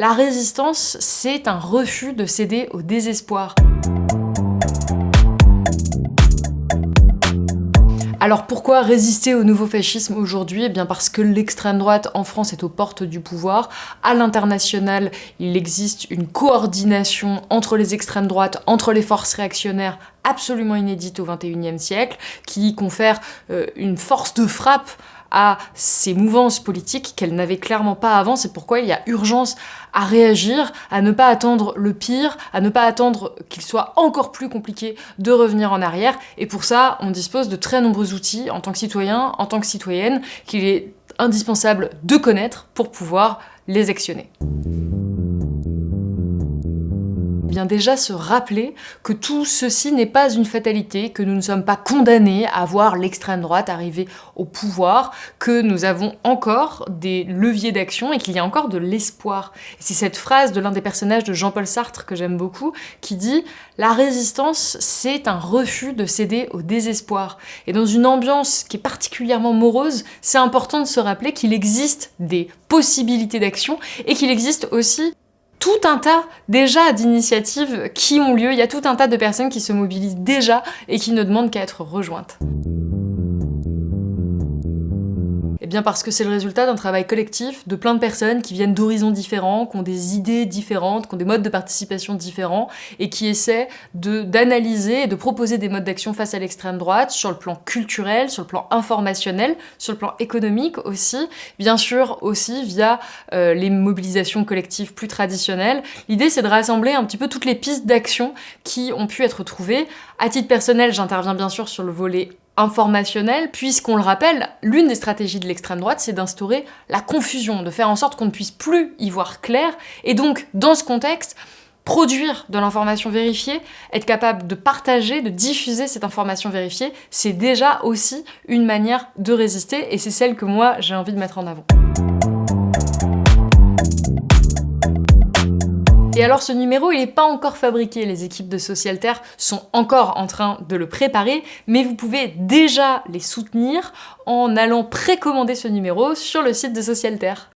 La résistance, c'est un refus de céder au désespoir. Alors pourquoi résister au nouveau fascisme aujourd'hui ? Eh bien parce que l'extrême droite en France est aux portes du pouvoir. À l'international, il existe une coordination entre les extrêmes droites, entre les forces réactionnaires absolument inédite au XXIe siècle, qui confère une force de frappe à ces mouvances politiques qu'elles n'avaient clairement pas avant. C'est pourquoi il y a urgence à réagir, à ne pas attendre le pire, à ne pas attendre qu'il soit encore plus compliqué de revenir en arrière. Et pour ça, on dispose de très nombreux outils en tant que citoyen, en tant que citoyenne, qu'il est indispensable de connaître pour pouvoir les actionner. Bien déjà se rappeler que tout ceci n'est pas une fatalité, que nous ne sommes pas condamnés à voir l'extrême droite arriver au pouvoir, que nous avons encore des leviers d'action et qu'il y a encore de l'espoir. Et c'est cette phrase de l'un des personnages de Jean-Paul Sartre que j'aime beaucoup, qui dit « La résistance, c'est un refus de céder au désespoir ». Et dans une ambiance qui est particulièrement morose, c'est important de se rappeler qu'il existe des possibilités d'action et qu'il existe aussi tout un tas déjà d'initiatives qui ont lieu, il y a tout un tas de personnes qui se mobilisent déjà et qui ne demandent qu'à être rejointes. Eh bien parce que c'est le résultat d'un travail collectif de plein de personnes qui viennent d'horizons différents, qui ont des idées différentes, qui ont des modes de participation différents et qui essaient d'analyser et de proposer des modes d'action face à l'extrême droite sur le plan culturel, sur le plan informationnel, sur le plan économique aussi, bien sûr aussi via les mobilisations collectives plus traditionnelles. L'idée c'est de rassembler un petit peu toutes les pistes d'action qui ont pu être trouvées. À titre personnel, j'interviens bien sûr sur le volet informationnel, puisqu'on le rappelle, l'une des stratégies de l'extrême droite, c'est d'instaurer la confusion, de faire en sorte qu'on ne puisse plus y voir clair, et donc, dans ce contexte, produire de l'information vérifiée, être capable de partager, de diffuser cette information vérifiée, c'est déjà aussi une manière de résister, et c'est celle que moi, j'ai envie de mettre en avant. Et alors ce numéro, il n'est pas encore fabriqué, les équipes de Socialterre sont encore en train de le préparer, mais vous pouvez déjà les soutenir en allant précommander ce numéro sur le site de Socialterre.